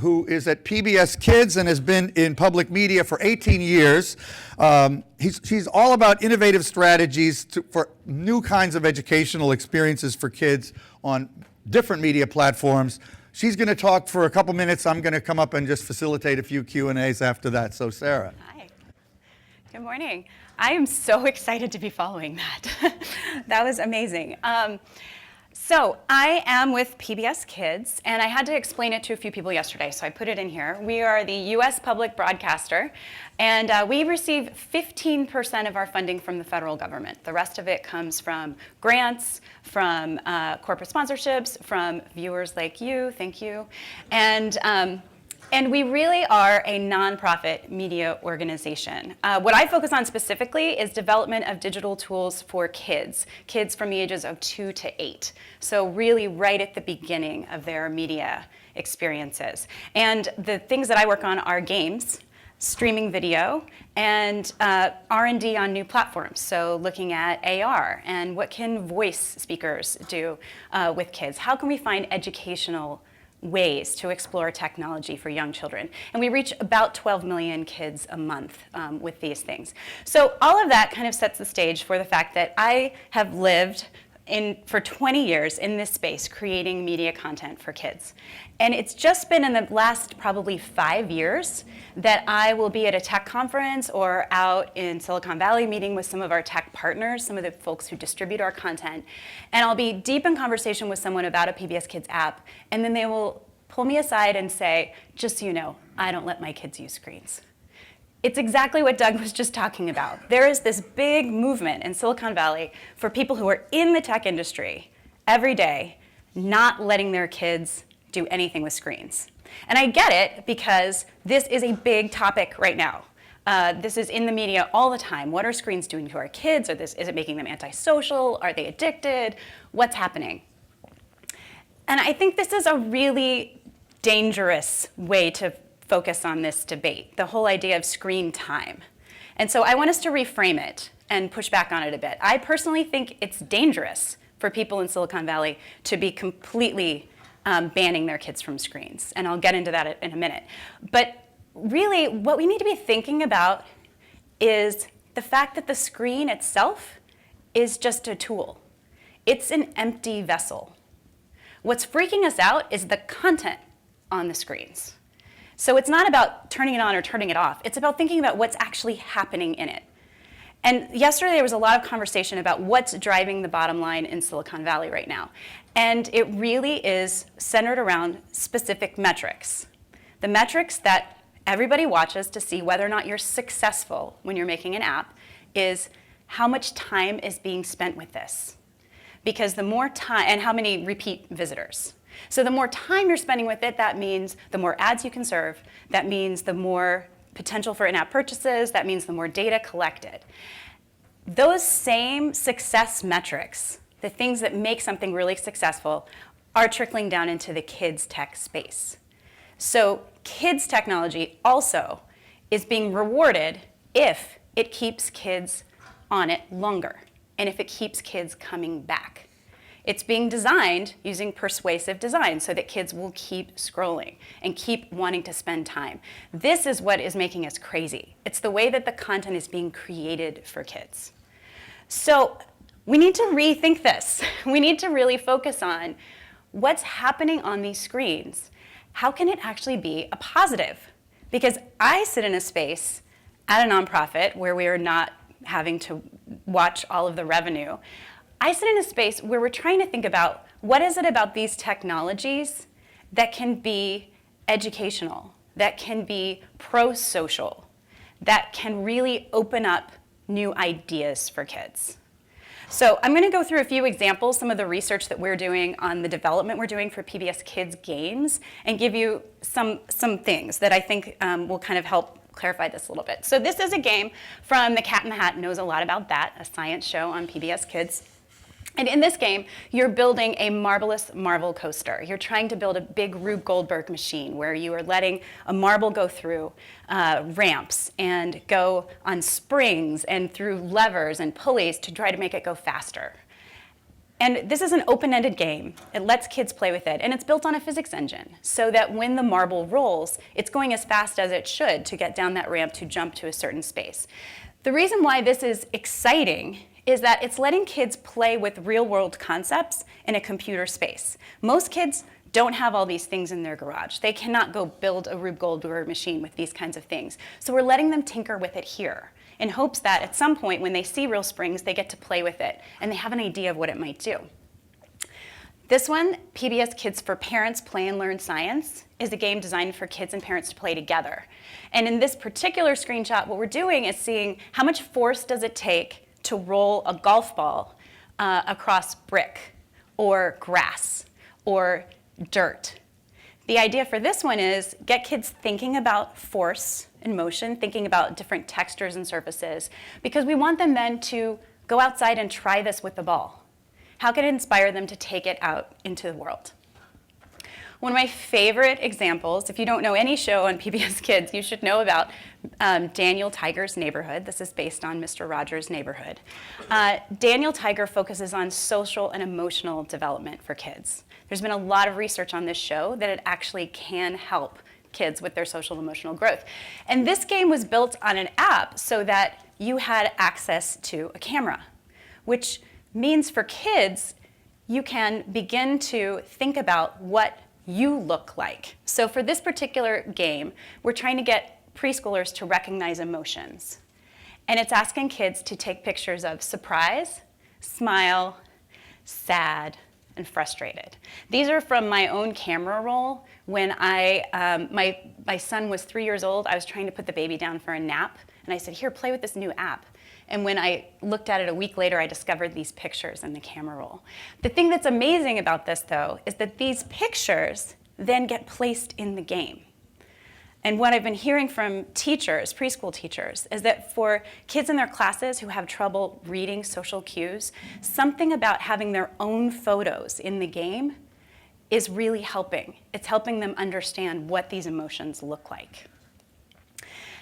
who is at PBS Kids and has been in public media for 18 years. She's all about innovative strategies for new kinds of educational experiences for kids on different media platforms. She's going to talk for a couple minutes. I'm going to come up and just facilitate a few Q&As after that. So, Sarah. Hi. Good morning. I am so excited to be following that. That was amazing. So I am with PBS Kids, and I had to explain it to a few people yesterday, so I put it in here. We are the U.S. public broadcaster, and we receive 15% of our funding from the federal government. The rest of it comes from grants, from corporate sponsorships, from viewers like you, thank you, and we really are a nonprofit media organization. What I focus on specifically is development of digital tools for kids from the ages of 2 to 8. So really right at the beginning of their media experiences. And the things that I work on are games, streaming video, and R&D on new platforms. So looking at AR and what can voice speakers do with kids? How can we find educational ways to explore technology for young children? And we reach about 12 million kids a month with these things. So all of that kind of sets the stage for the fact that I have lived for 20 years in this space creating media content for kids. And it's just been in the last probably 5 years that I will be at a tech conference or out in Silicon Valley meeting with some of our tech partners, some of the folks who distribute our content, and I'll be deep in conversation with someone about a PBS Kids app, and then they will pull me aside and say, just so you know, I don't let my kids use screens. It's exactly what Doug was just talking about. There is this big movement in Silicon Valley for people who are in the tech industry every day, not letting their kids do anything with screens. And I get it because this is a big topic right now. This is in the media all the time. What are screens doing to our kids? Is it making them antisocial? Are they addicted? What's happening? And I think this is a really dangerous way to focus on this debate, the whole idea of screen time. And so I want us to reframe it and push back on it a bit. I personally think it's dangerous for people in Silicon Valley to be completely banning their kids from screens. And I'll get into that in a minute. But really, what we need to be thinking about is the fact that the screen itself is just a tool. It's an empty vessel. What's freaking us out is the content on the screens. So it's not about turning it on or turning it off. It's about thinking about what's actually happening in it. And yesterday there was a lot of conversation about what's driving the bottom line in Silicon Valley right now. And it really is centered around specific metrics. The metrics that everybody watches to see whether or not you're successful when you're making an app is how much time is being spent with this. Because the more time, and how many repeat visitors. So the more time you're spending with it, that means the more ads you can serve. That means the more potential for in-app purchases. That means the more data collected. Those same success metrics, the things that make something really successful, are trickling down into the kids' tech space. So kids' technology also is being rewarded if it keeps kids on it longer and if it keeps kids coming back. It's being designed using persuasive design so that kids will keep scrolling and keep wanting to spend time. This is what is making us crazy. It's the way that the content is being created for kids. So we need to rethink this. We need to really focus on what's happening on these screens. How can it actually be a positive? Because I sit in a space at a nonprofit where we are not having to watch all of the revenue. I sit in a space where we're trying to think about what is it about these technologies that can be educational, that can be pro-social, that can really open up new ideas for kids. So I'm going to go through a few examples, some of the research that we're doing on the development we're doing for PBS Kids games, and give you some things that I think will kind of help clarify this a little bit. So this is a game from The Cat in the Hat Knows a Lot About That, a science show on PBS Kids. And in this game, you're building a marvelous marble coaster. You're trying to build a big Rube Goldberg machine where you are letting a marble go through ramps and go on springs and through levers and pulleys to try to make it go faster. And this is an open-ended game. It lets kids play with it, and it's built on a physics engine so that when the marble rolls, it's going as fast as it should to get down that ramp to jump to a certain space. The reason why this is exciting is that it's letting kids play with real-world concepts in a computer space. Most kids don't have all these things in their garage. They cannot go build a Rube Goldberg machine with these kinds of things. So we're letting them tinker with it here in hopes that at some point when they see real springs, they get to play with it and they have an idea of what it might do. This one, PBS Kids for Parents Play and Learn Science, is a game designed for kids and parents to play together. And in this particular screenshot, what we're doing is seeing how much force does it take to roll a golf ball across brick or grass or dirt. The idea for this one is get kids thinking about force and motion, thinking about different textures and surfaces, because we want them then to go outside and try this with the ball. How can it inspire them to take it out into the world? One of my favorite examples, if you don't know any show on PBS Kids, you should know about Daniel Tiger's Neighborhood. This is based on Mr. Rogers' Neighborhood. Daniel Tiger focuses on social and emotional development for kids. There's been a lot of research on this show that it actually can help kids with their social and emotional growth. And this game was built on an app so that you had access to a camera, which means for kids, you can begin to think about what you look like. So for this particular game, we're trying to get preschoolers to recognize emotions. And it's asking kids to take pictures of surprise, smile, sad, and frustrated. These are from my own camera roll. When my son was 3 years old, I was trying to put the baby down for a nap, and I said, here, play with this new app. And when I looked at it a week later, I discovered these pictures in the camera roll. The thing that's amazing about this, though, is that these pictures then get placed in the game. And what I've been hearing from teachers, preschool teachers, is that for kids in their classes who have trouble reading social cues, something about having their own photos in the game is really helping. It's helping them understand what these emotions look like.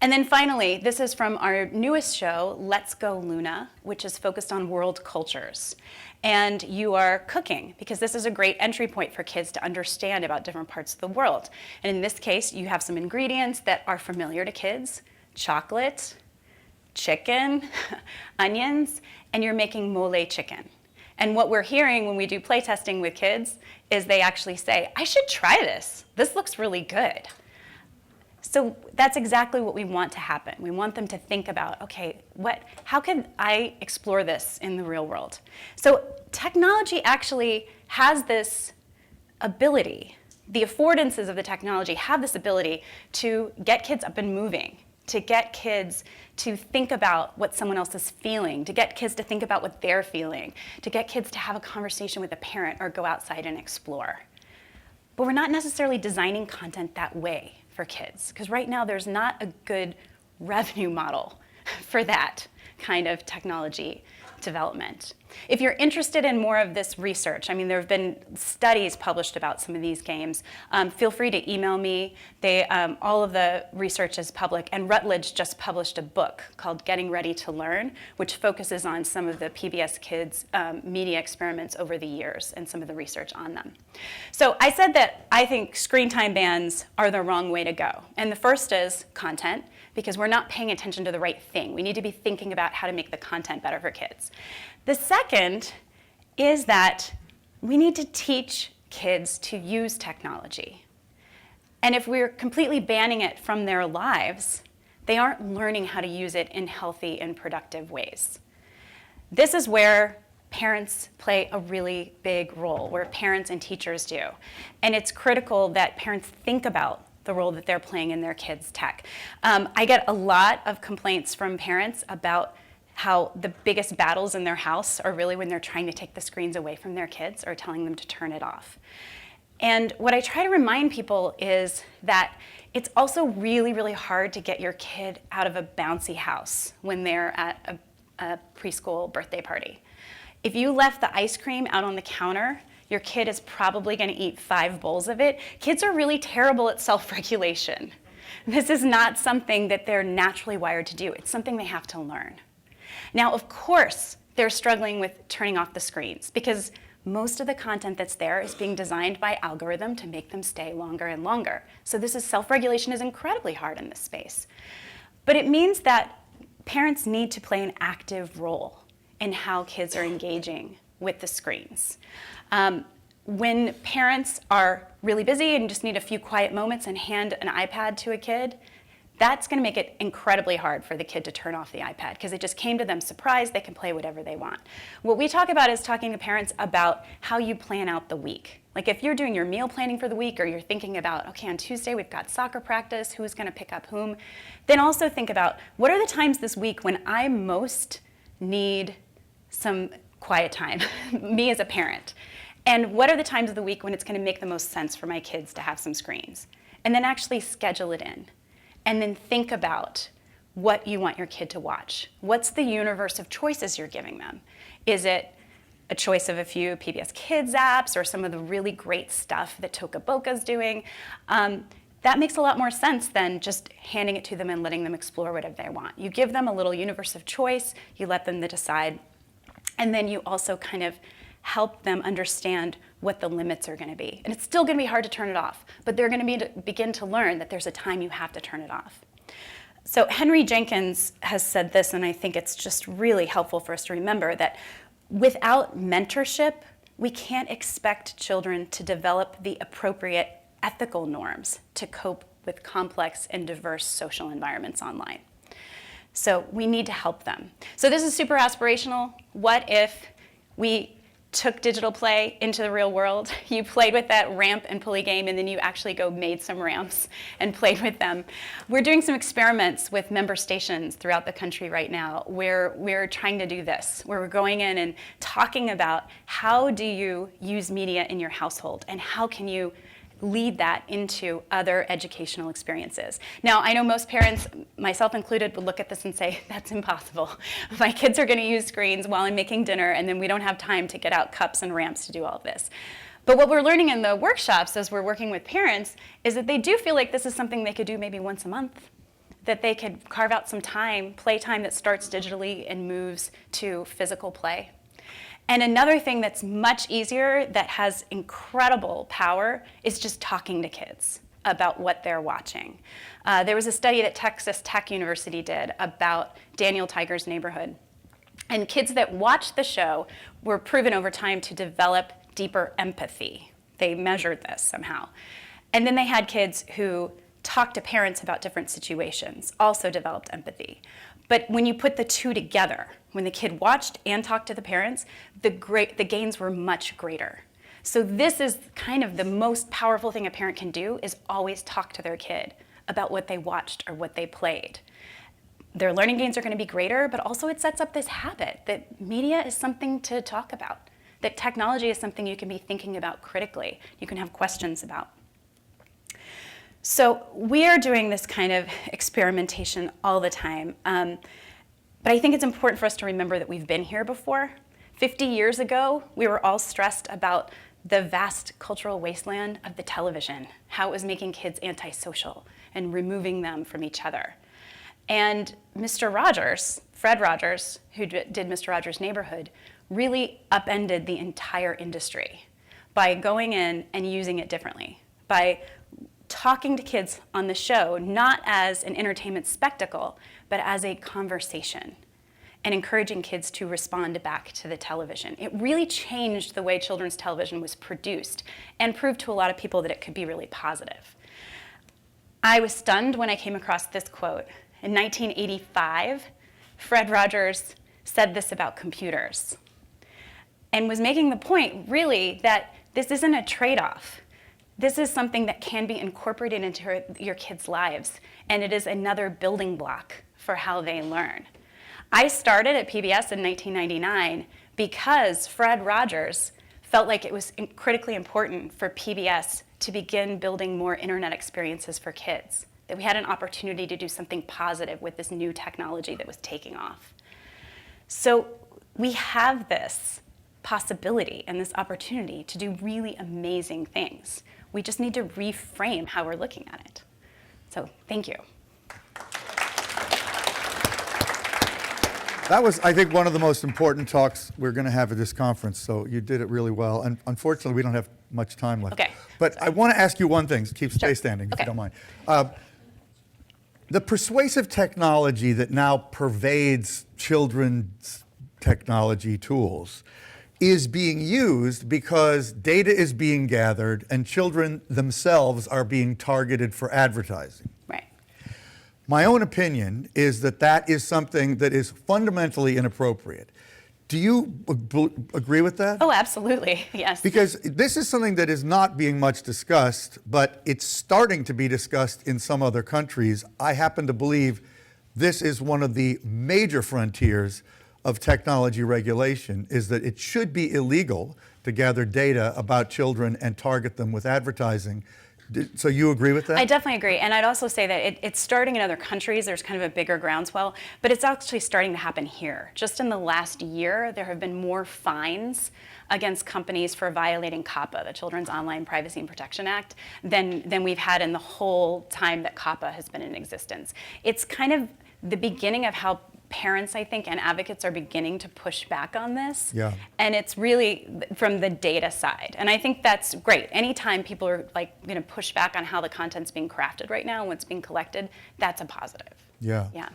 And then finally, this is from our newest show, Let's Go Luna, which is focused on world cultures. And you are cooking, because this is a great entry point for kids to understand about different parts of the world. And in this case, you have some ingredients that are familiar to kids: chocolate, chicken, onions, and you're making mole chicken. And what we're hearing when we do play testing with kids is they actually say, I should try this. This looks really good. So that's exactly what we want to happen. We want them to think about, okay, how can I explore this in the real world? So technology actually has this ability. The affordances of the technology have this ability to get kids up and moving, to get kids to think about what someone else is feeling, to get kids to think about what they're feeling, to get kids to have a conversation with a parent or go outside and explore. But we're not necessarily designing content that way for kids, because right now there's not a good revenue model for that kind of technology development. If you're interested in more of this research, I mean, there have been studies published about some of these games. Feel free to email me. All of the research is public, and Routledge just published a book called Getting Ready to Learn, which focuses on some of the PBS Kids media experiments over the years and some of the research on them. So I said that I think screen time bans are the wrong way to go. And the first is content, because we're not paying attention to the right thing. We need to be thinking about how to make the content better for kids. The second is that we need to teach kids to use technology. And if we're completely banning it from their lives, they aren't learning how to use it in healthy and productive ways. This is where parents play a really big role, where parents and teachers do. And it's critical that parents think about the role that they're playing in their kids' tech. I get a lot of complaints from parents about how the biggest battles in their house are really when they're trying to take the screens away from their kids or telling them to turn it off. And what I try to remind people is that it's also really, really hard to get your kid out of a bouncy house when they're at a preschool birthday party. If you left the ice cream out on the counter, your kid is probably going to eat 5 bowls of it. Kids are really terrible at self-regulation. This is not something that they're naturally wired to do. It's something they have to learn. Now, of course, they're struggling with turning off the screens because most of the content that's there is being designed by algorithm to make them stay longer and longer. So self-regulation is incredibly hard in this space. But it means that parents need to play an active role in how kids are engaging with the screens. When parents are really busy and just need a few quiet moments and hand an iPad to a kid, that's going to make it incredibly hard for the kid to turn off the iPad because it just came to them surprised. They can play whatever they want. What we talk about is talking to parents about how you plan out the week. Like if you're doing your meal planning for the week or you're thinking about, okay, on Tuesday we've got soccer practice, who's going to pick up whom, then also think about what are the times this week when I most need some quiet time, me as a parent, and what are the times of the week when it's going to make the most sense for my kids to have some screens, and then actually schedule it in. And then think about what you want your kid to watch. What's the universe of choices you're giving them? Is it a choice of a few PBS Kids apps or some of the really great stuff that Toca Boca's doing? That makes a lot more sense than just handing it to them and letting them explore whatever they want. You give them a little universe of choice, you let them decide, and then you also kind of help them understand what the limits are going to be. And it's still going to be hard to turn it off, but they're going to begin to learn that there's a time you have to turn it off. So Henry Jenkins has said this, and I think it's just really helpful for us to remember that without mentorship, we can't expect children to develop the appropriate ethical norms to cope with complex and diverse social environments online. So we need to help them. So this is super aspirational. What if we took digital play into the real world? You played with that ramp and pulley game, and then you actually made some ramps and played with them. We're doing some experiments with member stations throughout the country right now where we're trying to do this, where we're going in and talking about how do you use media in your household and how can you lead that into other educational experiences. Now, I know most parents, myself included, would look at this and say, that's impossible. My kids are going to use screens while I'm making dinner, and then we don't have time to get out cups and ramps to do all of this. But what we're learning in the workshops as we're working with parents is that they do feel like this is something they could do maybe once a month, that they could carve out some time, playtime that starts digitally and moves to physical play. And another thing that's much easier that has incredible power is just talking to kids about what they're watching. There was a study that Texas Tech University did about Daniel Tiger's Neighborhood. And kids that watched the show were proven over time to develop deeper empathy. They measured this somehow. And then they had kids who talked to parents about different situations, also developed empathy. But when you put the two together, when the kid watched and talked to the parents, the gains were much greater. So this is kind of the most powerful thing a parent can do, is always talk to their kid about what they watched or what they played. Their learning gains are going to be greater, but also it sets up this habit that media is something to talk about, that technology is something you can be thinking about critically, you can have questions about. So we are doing this kind of experimentation all the time, but I think it's important for us to remember that we've been here before. 50 years ago, we were all stressed about the vast cultural wasteland of the television, how it was making kids antisocial and removing them from each other. And Mr. Rogers, Fred Rogers, who did Mr. Rogers' Neighborhood, really upended the entire industry by going in and using it differently, by talking to kids on the show, not as an entertainment spectacle, but as a conversation, and encouraging kids to respond back to the television. It really changed the way children's television was produced and proved to a lot of people that it could be really positive. I was stunned when I came across this quote. In 1985, Fred Rogers said this about computers and was making the point, really, that this isn't a trade-off. This is something that can be incorporated into your kids' lives, and it is another building block for how they learn. I started at PBS in 1999 because Fred Rogers felt like it was critically important for PBS to begin building more internet experiences for kids, that we had an opportunity to do something positive with this new technology that was taking off. So we have this possibility and this opportunity to do really amazing things. We just need to reframe how we're looking at it. So thank you. That was, I think, one of the most important talks we're going to have at this conference, so you did it really well. And unfortunately, we don't have much time left. Okay. But I want to ask you one thing. Stay standing, if Okay. you don't mind. The persuasive technology that now pervades children's technology tools is being used because data is being gathered and children themselves are being targeted for advertising. Right. My own opinion is that that is something that is fundamentally inappropriate. Do you agree with that? Oh, absolutely. Yes. Because this is something that is not being much discussed, but it's starting to be discussed in some other countries. I happen to believe this is one of the major frontiers of technology regulation, is that it should be illegal to gather data about children and target them with advertising. So you agree with that? I definitely agree. And I'd also say that it's starting in other countries. There's kind of a bigger groundswell, but it's actually starting to happen here. Just in the last year, there have been more fines against companies for violating COPPA, the Children's Online Privacy and Protection Act, than we've had in the whole time that COPPA has been in existence. It's kind of the beginning of how parents, I think, and advocates are beginning to push back on this. Yeah. And it's really from the data side. And I think that's great. Anytime people are going to push back on how the content's being crafted right now and what's being collected, that's a positive. Yeah. Yeah.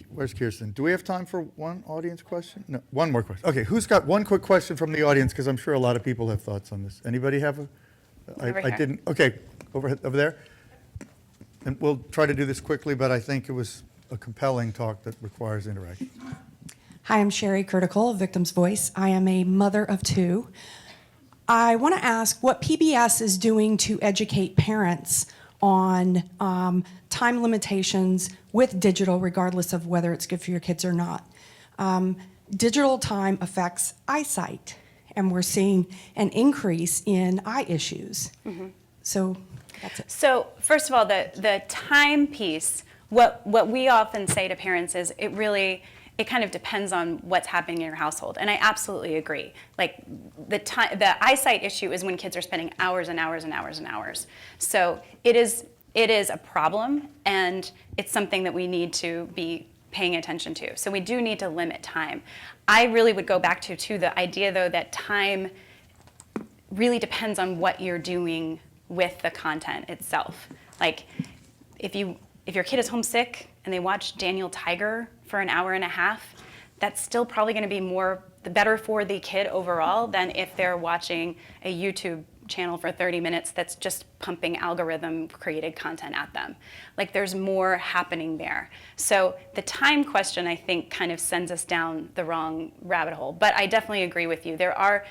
Where's Kirsten? Do we have time for one audience question? No, one more question. Okay, who's got one quick question from the audience? Because I'm sure a lot of people have thoughts on this. Anybody have a? Over I here. didn't. Okay, over there. And we'll try to do this quickly, but I think it was a compelling talk that requires interaction. Hi, I'm Sherry Critical of Victim's Voice. I am a mother of two. I want to ask what PBS is doing to educate parents on time limitations with digital, regardless of whether it's good for your kids or not. Digital time affects eyesight, and we're seeing an increase in eye issues. So that's it. So first of all, the time piece, what we often say to parents is it kind of depends on what's happening in your household. And I absolutely agree. Like the eyesight issue is when kids are spending hours and hours and hours and hours. So it is a problem, and it's something that we need to be paying attention to. So we do need to limit time. I really would go back to the idea, though, that time really depends on what you're doing with the content itself. Like if your kid is homesick and they watch Daniel Tiger for an hour and a half, that's still probably going to be the better for the kid overall than if they're watching a YouTube channel for 30 minutes that's just pumping algorithm created content at them. Like there's more happening there. So the time question, I think, kind of sends us down the wrong rabbit hole. But I definitely agree with you. There are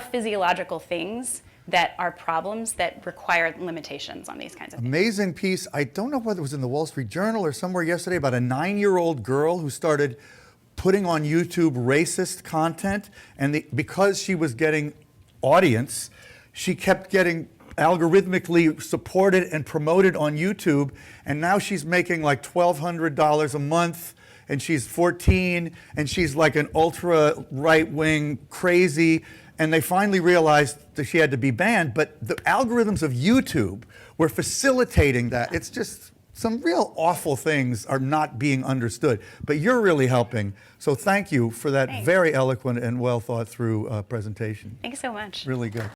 physiological things that are problems that require limitations on these kinds of things. Amazing piece. I don't know whether it was in the Wall Street Journal or somewhere yesterday about a 9-year-old girl who started putting on YouTube racist content, and because she was getting audience, she kept getting algorithmically supported and promoted on YouTube, and now she's making like $1,200 a month, and she's 14, and she's like an ultra right-wing crazy, and they finally realized that she had to be banned, but the algorithms of YouTube were facilitating that. It's just some real awful things are not being understood, but you're really helping. So thank you for that Thanks. very eloquent and well thought through presentation. Thanks so much. Really good.